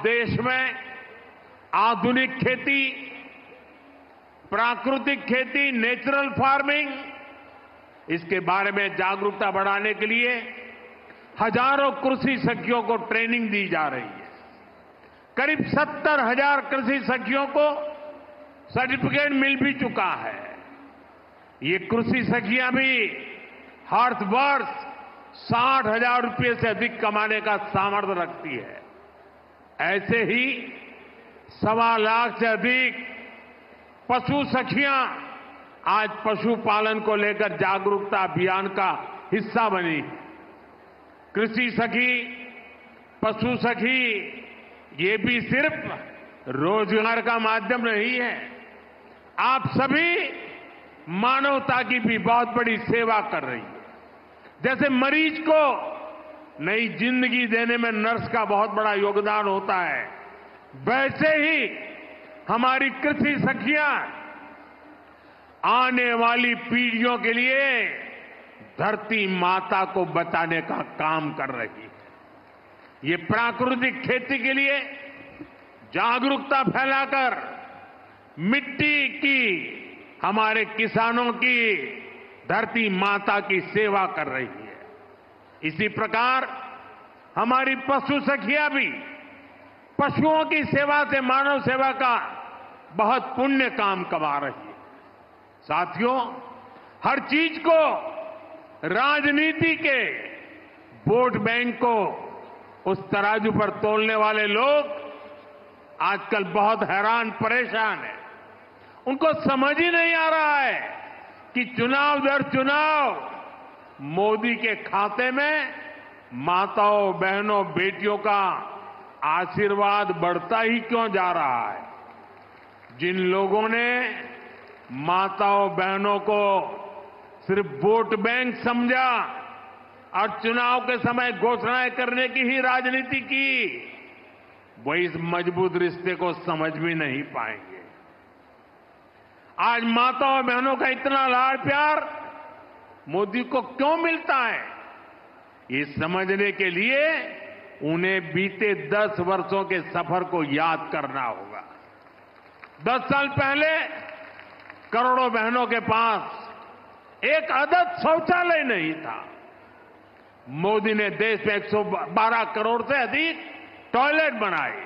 देश में आधुनिक खेती, प्राकृतिक खेती, नेचुरल फार्मिंग, इसके बारे में जागरूकता बढ़ाने के लिए हजारों कृषि सखियों को ट्रेनिंग दी जा रही है। करीब 70,000 कृषि सखियों को सर्टिफिकेट मिल भी चुका है। ये कृषि सखियां भी हर वर्ष 60,000 रुपये से अधिक कमाने का सामर्थ्य रखती है। ऐसे ही 1.25 लाख से अधिक पशु सखियां आज पशुपालन को लेकर जागरूकता अभियान का हिस्सा बनी। कृषि सखी, पशु सखी, ये भी सिर्फ रोजगार का माध्यम नहीं है, आप सभी मानवता की भी बहुत बड़ी सेवा कर रही है। जैसे मरीज को नई जिंदगी देने में नर्स का बहुत बड़ा योगदान होता है, वैसे ही हमारी कृषि सखियां आने वाली पीढ़ियों के लिए धरती माता को बचाने का काम कर रही है। ये प्राकृतिक खेती के लिए जागरूकता फैलाकर मिट्टी की, हमारे किसानों की, धरती माता की सेवा कर रही है। इसी प्रकार हमारी पशु सखियां भी पशुओं की सेवा से मानव सेवा का बहुत पुण्य काम कमा रही है। साथियों, हर चीज को राजनीति के वोट बैंक को उस तराजू पर तोलने वाले लोग आजकल बहुत हैरान परेशान हैं। उनको समझ ही नहीं आ रहा है कि चुनाव दर चुनाव मोदी के खाते में माताओं, बहनों, बेटियों का आशीर्वाद बढ़ता ही क्यों जा रहा है। जिन लोगों ने माताओं, बहनों को सिर्फ वोट बैंक समझा और चुनाव के समय घोषणाएं करने की ही राजनीति की, वो इस मजबूत रिश्ते को समझ भी नहीं पाएंगे। आज माताओं बहनों का इतना लाड़ प्यार मोदी को क्यों मिलता है, ये समझने के लिए उन्हें बीते 10 वर्षों के सफर को याद करना होगा। 10 साल पहले करोड़ों बहनों के पास एक अदद शौचालय नहीं था। मोदी ने देश में 112 करोड़ से अधिक टॉयलेट बनाए।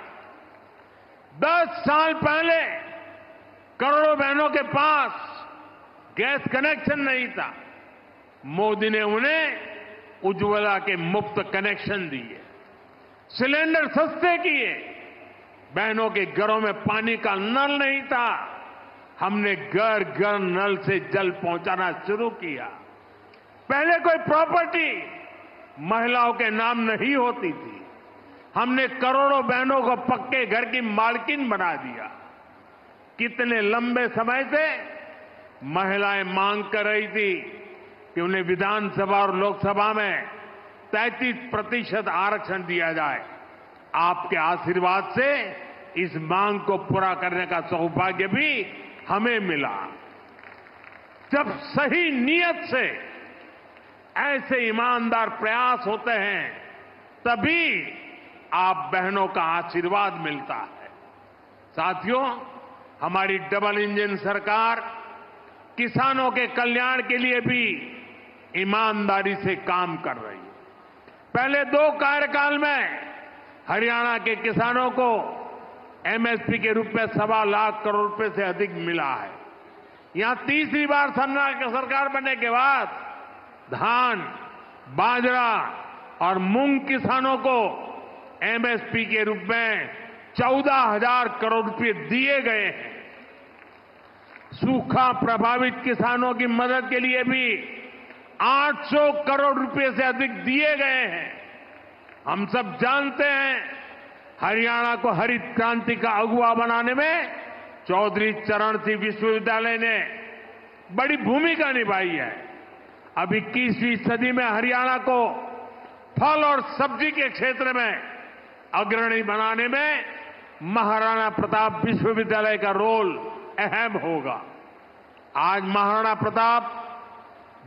10 साल पहले करोड़ों बहनों के पास गैस कनेक्शन नहीं था। मोदी ने उन्हें उज्ज्वला के मुफ्त कनेक्शन दिए, सिलेंडर सस्ते किए। बहनों के घरों में पानी का नल नहीं था, हमने घर घर नल से जल पहुंचाना शुरू किया। पहले कोई प्रॉपर्टी महिलाओं के नाम नहीं होती थी, हमने करोड़ों बहनों को पक्के घर की मालकिन बना दिया। कितने लंबे समय से महिलाएं मांग कर रही थी कि उन्हें विधानसभा और लोकसभा में 33% आरक्षण दिया जाए। आपके आशीर्वाद से इस मांग को पूरा करने का सौभाग्य भी हमें मिला। जब सही नियत से ऐसे ईमानदार प्रयास होते हैं, तभी आप बहनों का आशीर्वाद मिलता है। साथियों, हमारी डबल इंजन सरकार किसानों के कल्याण के लिए भी ईमानदारी से काम कर रही है। पहले 2 कार्यकाल में हरियाणा के किसानों को एमएसपी के रूप में 1.25 लाख करोड़ रुपए से अधिक मिला है। यहां तीसरी बार सरकार बनने के बाद धान, बाजरा और मूंग किसानों को एमएसपी के रूप में 14,000 करोड़ रुपए दिए गए हैं। सूखा प्रभावित किसानों की मदद के लिए भी 800 करोड़ रुपए से अधिक दिए गए हैं। हम सब जानते हैं, हरियाणा को हरित क्रांति का अगुवा बनाने में चौधरी चरण सिंह विश्वविद्यालय ने बड़ी भूमिका निभाई है। अब 21वीं सदी में हरियाणा को फल और सब्जी के क्षेत्र में अग्रणी बनाने में महाराणा प्रताप विश्वविद्यालय का रोल अहम होगा। आज महाराणा प्रताप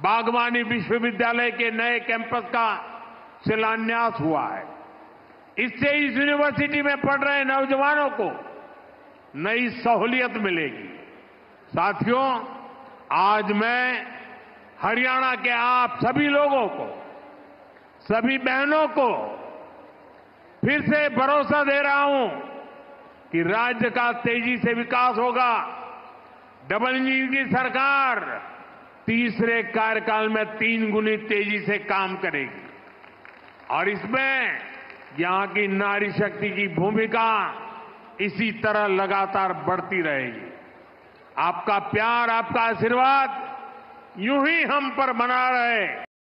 बागवानी विश्वविद्यालय के नए कैंपस का शिलान्यास हुआ है। इससे इस यूनिवर्सिटी में पढ़ रहे नौजवानों को नई सहूलियत मिलेगी। साथियों, आज मैं हरियाणा के आप सभी लोगों को, सभी बहनों को फिर से भरोसा दे रहा हूं कि राज्य का तेजी से विकास होगा। डबल इंजन की सरकार तीसरे कार्यकाल में 3 गुनी तेजी से काम करेगी और इसमें यहां की नारी शक्ति की भूमिका इसी तरह लगातार बढ़ती रहेगी। आपका प्यार, आपका आशीर्वाद यूं ही हम पर बना रहे।